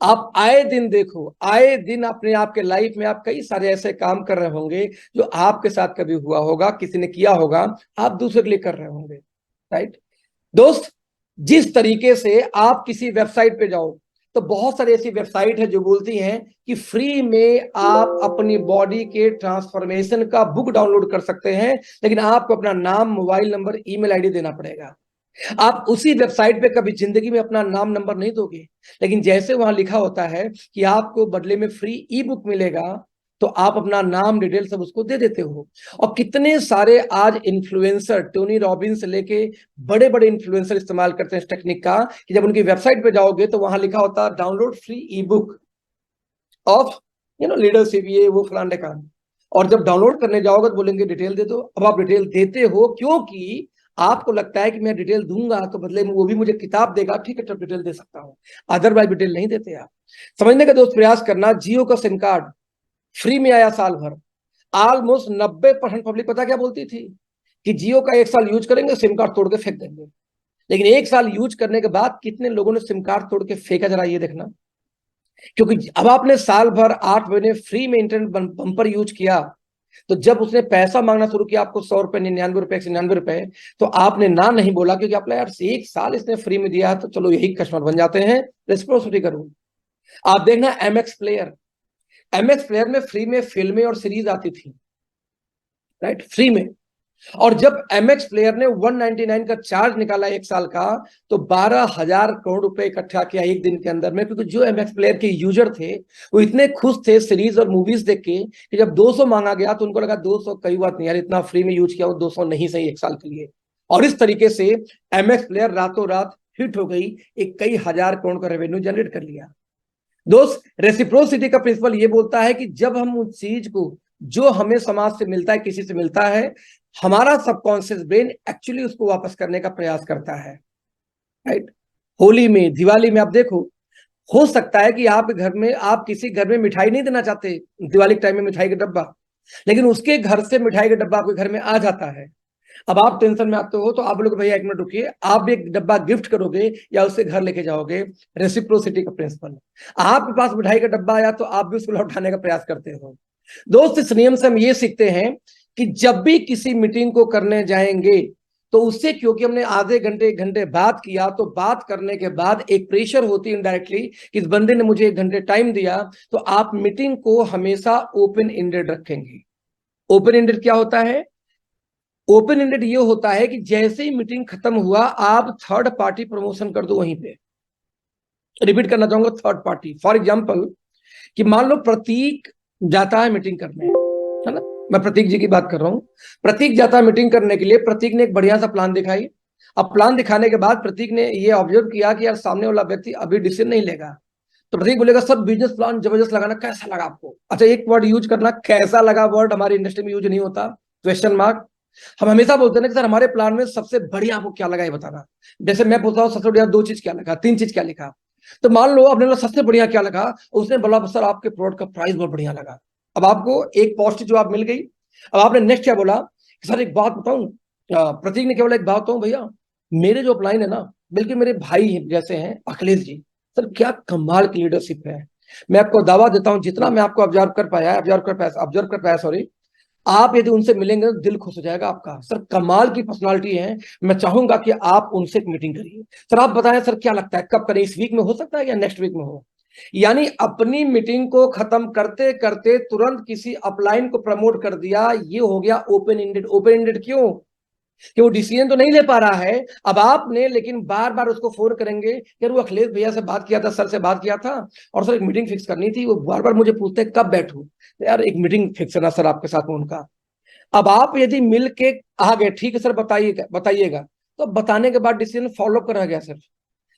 आप आए दिन देखो, आए दिन अपने आपके लाइफ में आप कई सारे ऐसे काम कर रहे होंगे जो आपके साथ कभी हुआ होगा, किसी ने किया होगा, आप दूसरे के लिए कर रहे होंगे, राइट। दोस्त जिस तरीके से आप किसी वेबसाइट पे जाओ तो बहुत सारी ऐसी वेबसाइट है जो बोलती हैं कि फ्री में आप अपनी बॉडी के ट्रांसफॉर्मेशन का बुक डाउनलोड कर सकते हैं, लेकिन आपको अपना नाम, मोबाइल नंबर, ईमेल आईडी देना पड़ेगा। आप उसी वेबसाइट पे कभी जिंदगी में अपना नाम नंबर नहीं दोगे, लेकिन जैसे वहां लिखा होता है कि आपको बदले में फ्री ई बुक मिलेगा तो आप अपना नाम, डिटेल सब उसको दे देते हो। और कितने सारे आज इन्फ्लुएंसर, टोनी रॉबिन्स से लेके बड़े बड़े इन्फ्लुएंसर इस्तेमाल करते हैं इस टेक्निक का कि जब उनकी वेबसाइट पे जाओगे तो वहां लिखा होता है download free E book of leadership, ये वो फलाने का। और जब डाउनलोड करने जाओगे तो बोलेंगे डिटेल दे दो। अब आप डिटेल देते हो क्योंकि आपको लगता है कि मैं डिटेल दूंगा तो बदले में वो भी मुझे किताब देगा, ठीक है तब डिटेल दे सकता हूं, अदरवाइज डिटेल नहीं देते आप। समझने का दोस्त प्रयास करना, जियो का सिम कार्ड फ्री में आया साल भर। ऑलमोस्ट 90% पब्लिक पता क्या बोलती थी कि जियो का 1 साल यूज करेंगे, सिम कार्ड तोड़ के फेंक देंगे। लेकिन 1 साल यूज करने के बाद कितने लोगों ने सिम कार्ड तोड़ के फेंका, जरा ये देखना। क्योंकि अब आपने साल भर 8 महीने फ्री में इंटरनेट बम्पर यूज किया, तो जब उसने पैसा मांगना शुरू किया आपको 100 रुपए, 99 रुपए, 199 रुपए, तो आपने ना नहीं बोला क्योंकि आपने यार 1 साल इसने फ्री में दिया तो चलो यही कस्टमर बन जाते हैं, रेस्पॉन्सिबिलिटी का रूल। आप देखना एमएक्स प्लेयर, एमएक्स प्लेयर में फ्री में फिल्में और सीरीज आती थी, राइट, फ्री में। और जब एमएक्स प्लेयर ने 199 का चार्ज निकाला एक साल का, तो 12,000 करोड़ रुपए इकट्ठा किया एक दिन के अंदर में, क्योंकि जो एमएक्स प्लेयर के यूजर थे वो इतने खुश थे सीरीज और मूवीज देख के कि जब 200 मांगा गया तो उनको लगा 200 कई बात नहीं यार, इतना फ्री में यूज किया, वो 200 नहीं सही एक साल के लिए। और इस तरीके से एमएक्स प्लेयर रातों रात हिट हो गई, एक कई हजार करोड़ का रेवेन्यू जनरेट कर लिया। दोस्त, रेसिप्रोसिटी का प्रिंसिपल ये बोलता है कि जब हम उस चीज को जो हमें समाज से मिलता है, किसी से मिलता है, हमारा सबकॉन्शियस ब्रेन एक्चुअली उसको वापस करने का प्रयास करता है। राइट? होली में, दिवाली में आप देखो, हो सकता है कि आप घर में, आप किसी घर में मिठाई नहीं देना चाहते दिवाली के टाइम में मिठाई का डब्बा, लेकिन उसके घर से मिठाई का डब्बा आपके घर में आ जाता है। अब आप टेंशन में आते हो तो आप लोग भैया एक मिनट रुकिए, आप भी एक डब्बा गिफ्ट करोगे या उससे घर लेके जाओगे। रेसिप्रोसिटी का प्रिंसिपल, आपके पास मिठाई का डब्बा आया तो आप भी उसको लौटाने का प्रयास करते हो। दोस्त, इस नियम से हम ये सीखते हैं कि जब भी किसी मीटिंग को करने जाएंगे तो उससे, क्योंकि हमने आधे घंटे एक घंटे बात किया, तो बात करने के बाद एक प्रेशर होती है इनडायरेक्टली कि इस बंदे ने मुझे 1 घंटे टाइम दिया, तो आप मीटिंग को हमेशा ओपन एंडेड रखेंगे। ओपन एंडेड क्या होता है? ओपन एंडेड ये होता है कि जैसे ही मीटिंग खत्म हुआ आप थर्ड पार्टी प्रमोशन कर दो वहीं पे। रिपीट करना चाहूंगा, थर्ड पार्टी। फॉर एग्जांपल कि मान लो प्रतीक जाता है मीटिंग करने, है ना, मैं प्रतीक जी की बात कर रहा हूं। प्रतीक जाता है मीटिंग करने के लिए, प्रतीक ने एक बढ़िया सा प्लान दिखाई। अब प्लान दिखाने के बाद प्रतीक ने ये ऑब्जर्व किया कि यार सामने वाला व्यक्ति अभी डिसीजन नहीं लेगा, तो प्रतीक बोलेगा सर बिजनेस प्लान जबरदस्त लगाना, कैसा लगा आपको? अच्छा, एक वर्ड यूज करना, कैसा लगा वर्ड हमारी इंडस्ट्री में यूज नहीं होता, क्वेश्चन मार्क। हम हमेशा बोलते हैं कि सर हमारे प्लान में सबसे बढ़िया आपको क्या लगा ये बताना। जैसे मैं पूछता हूँ सबसे बढ़िया 2 चीज क्या लगा, 3 चीज क्या लिखा, तो मान लो आपने बोला सबसे बढ़िया क्या लगा, उसने बोला सर आपके प्रोडक्ट का प्राइस बहुत बढ़िया लगा। अब आपको एक पॉजिटिव जवाब मिल गई। अब आपने नेक्स्ट क्या बोला, सर एक बात बताऊं, प्रतीक ने क्या बोला, एक बात बताऊं भैया, मेरे जो अपलाइन है ना, बिल्कुल मेरे भाई जैसे हैं अखिलेश जी, सर क्या कमाल की लीडरशिप है। मैं आपको दावा देता हूं, जितना मैं आपको ऑब्जर्व कर पाया सॉरी, आप यदि उनसे मिलेंगे तो दिल खुश हो जाएगा आपका। सर कमाल की पर्सनालिटी है, मैं चाहूंगा कि आप उनसे एक मीटिंग करिए। सर आप बताएं सर क्या लगता है कब करें, इस वीक में हो सकता है या नेक्स्ट वीक में हो? यानी अपनी मीटिंग को खत्म करते करते तुरंत किसी अपलाइन को प्रमोट कर दिया, ये हो गया ओपन एंडेड। ओपन एंडेड क्यों? कि वो डिसीजन तो नहीं ले पा रहा है अब आपने, लेकिन बार बार उसको फोन करेंगे, यार वो अखिलेश भैया से बात किया था, सर से बात किया था, और सर एक मीटिंग फिक्स करनी थी, वो बार बार मुझे पूछते कब बैठूं, तो यार एक मीटिंग फिक्स है ना सर आपके साथ में उनका। अब आप यदि मिल के आ गए, ठीक है सर बताइएगा बताइएगा, तो बताने के बाद डिसीजन फॉलो कर रह गया सर।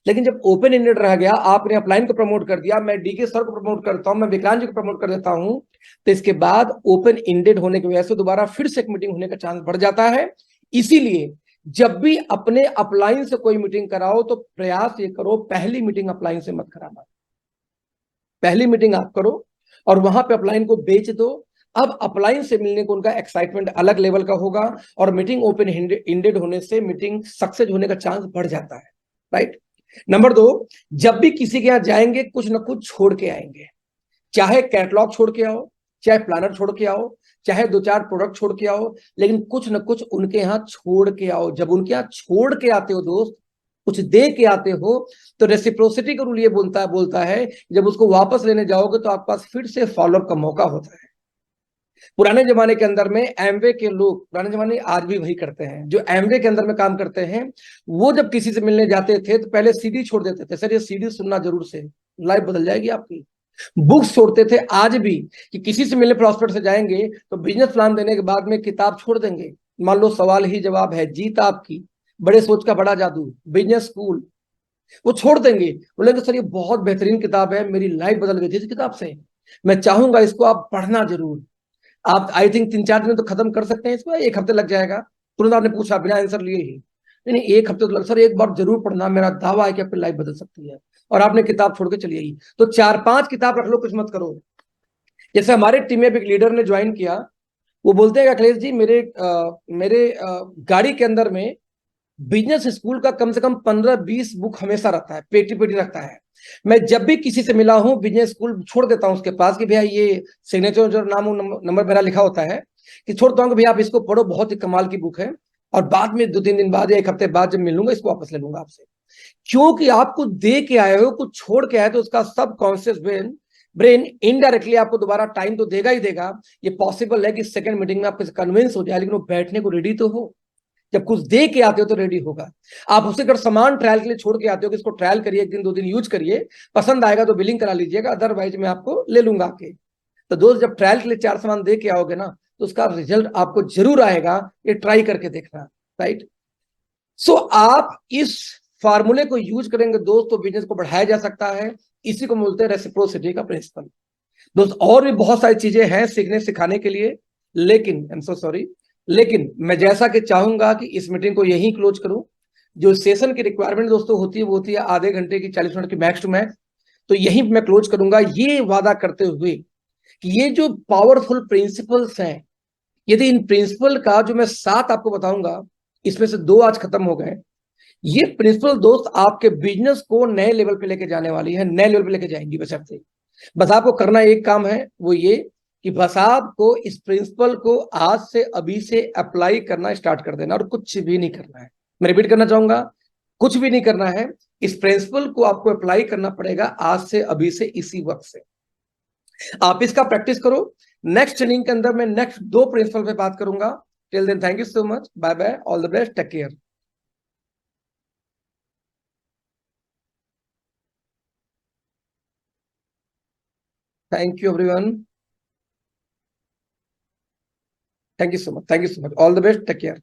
लेकिन जब ओपन एंडेड रह गया, आपने अपलाइन को प्रमोट कर दिया, मैं डीके सर को प्रमोट करता हूं, मैं विक्रांत जी को प्रमोट कर देता हूं, तो इसके बाद ओपन एंडेड होने की वजह से दोबारा फिर से एक मीटिंग होने का चांस बढ़ जाता है। इसीलिए जब भी अपने अपलाइन से कोई मीटिंग कराओ तो प्रयास ये करो, पहली मीटिंग अपलाइन से मत कराना, पहली मीटिंग आप करो और वहां पे अपलाइन को बेच दो। अब अपलाइन से मिलने को उनका एक्साइटमेंट अलग लेवल का होगा, और मीटिंग ओपन एंडेड होने से मीटिंग सक्सेस होने का चांस बढ़ जाता है। राइट? नंबर 2, जब भी किसी के यहां जाएंगे कुछ ना कुछ छोड़ के आएंगे, चाहे कैटलॉग छोड़ के आओ, चाहे प्लानर छोड़ के आओ, चाहे 2-4 प्रोडक्ट छोड़ के आओ, लेकिन कुछ ना कुछ उनके यहां छोड़ के आओ। जब उनके यहां छोड़ के आते हो दोस्त, कुछ दे के आते हो, तो रेसिप्रोसिटी का रूल ये बोलता है जब उसको वापस लेने जाओगे तो आपके पास फिर से फॉलोअप का मौका होता है। पुराने जमाने के अंदर में एमवे के लोग, पुराने जमाने आज भी वही करते हैं, जो एमवे के अंदर में काम करते हैं, वो जब किसी से मिलने जाते थे तो पहले सीडी छोड़ देते थे, सर ये सीडी सुनना जरूर से, लाइफ बदल जाएगी आपकी। बुक्स छोड़ते थे आज भी, कि किसी से मिलने प्रॉस्पेक्ट से जाएंगे तो बिजनेस प्लान देने के बाद में किताब छोड़ देंगे, मान लो सवाल ही जवाब है, जीत आपकी, बड़े सोच का बड़ा जादू, बिजनेस स्कूल, वो छोड़ देंगे, बोलेंगे सर ये बहुत बेहतरीन किताब है, मेरी लाइफ बदल गई थी इस किताब से, मैं चाहूंगा इसको आप पढ़ना जरूर। आप आई थिंक 3-4 दिन में तो खत्म कर सकते हैं इसको, 1 हफ्ते लग जाएगा? तुरंत आपने पूछा बिना आंसर लिए ही, नहीं 1 हफ्ते तो लग, सर एक बार जरूर पढ़ना, मेरा दावा है कि आपकी लाइफ बदल सकती है, और आपने किताब छोड़ के चली आई। तो 4-5 किताब रख लो, कुछ मत करो। जैसे हमारे टीम में एक लीडर ने ज्वाइन किया, वो बोलते हैं अखिलेश जी मेरे गाड़ी के अंदर में बिजनेस स्कूल का कम से कम 15-20 बुक हमेशा रहता है, पेटी पेटी रखता है। मैं जब भी किसी से मिला हूं बिजनेस स्कूल छोड़ देता हूं उसके पास कि भैया ये सिग्नेचर जो नाम नंबर मेरा लिखा होता है, कि छोड़ता हूं कि भैया आप इसको पढ़ो, बहुत ही कमाल की बुक है, और बाद में 2-3 दिन बाद या 1 हफ्ते बाद जब मिलूंगा इसको वापस ले लूंगा आपसे। क्योंकि आप कुछ दे के आए हो, कुछ छोड़ के आए, तो उसका सब कॉन्शियस ब्रेन ब्रेन इनडायरेक्टली आपको दोबारा टाइम तो देगा ही देगा। ये पॉसिबल है कि सेकंड मीटिंग में आपको कन्विंस हो जाए, लेकिन वो बैठने को रेडी तो हो। जब कुछ दे के आते हो तो रेडी होगा। आप उसे अगर सामान ट्रायल के लिए छोड़ के आते हो कि इसको ट्रायल करिए, एक दिन दो दिन यूज करिए, पसंद आएगा तो बिलिंग करा लीजिएगा, अदरवाइज मैं आपको ले लूंगा आके। तो दोस्त, जब ट्रायल के लिए 4 सामान दे के आओगे ना, तो उसका रिजल्ट आपको जरूर आएगा। ये ट्राई करके देखना, राइट। सो आप इस फार्मूले को यूज करेंगे दोस्त, तो बिजनेस को बढ़ाया जा सकता है। इसी को बोलते हैं रेसिप्रोसिटी का प्रिंसिपल। दोस्त, और भी बहुत सारी चीजें हैं सीखने सिखाने के लिए, लेकिन आई एम सो सॉरी, लेकिन मैं जैसा कि चाहूंगा कि इस मीटिंग को यहीं क्लोज करूं। जो सेशन की रिक्वायरमेंट दोस्तों होती है वो होती है आधे घंटे की, 40 मिनट की मैक्स टू मैक्स। तो यहीं मैं क्लोज करूंगा, ये वादा करते हुए कि ये जो पावरफुल प्रिंसिपल्स हैं, यदि इन प्रिंसिपल का जो मैं 7 आपको बताऊंगा, इसमें से 2 आज खत्म हो गए। ये प्रिंसिपल दोस्त आपके बिजनेस को नए लेवल पे लेके जाने वाली है, नए लेवल पे लेके जाएंगी। बस आपको करना एक काम है, वो ये कि बस आपको इस प्रिंसिपल को आज से अभी से अप्लाई करना स्टार्ट कर देना, और कुछ भी नहीं करना है। मैं रिपीट करना चाहूंगा, कुछ भी नहीं करना है। इस प्रिंसिपल को आपको अप्लाई करना पड़ेगा आज से अभी से, इसी वक्त से। आप इसका प्रैक्टिस करो। नेक्स्ट ट्रेनिंग के अंदर मैं नेक्स्ट 2 प्रिंसिपल पे बात करूंगा। Till then, thank you so much, bye bye, all the best, take care. Thank you everyone, thank you so much, thank you so much, all the best, take care.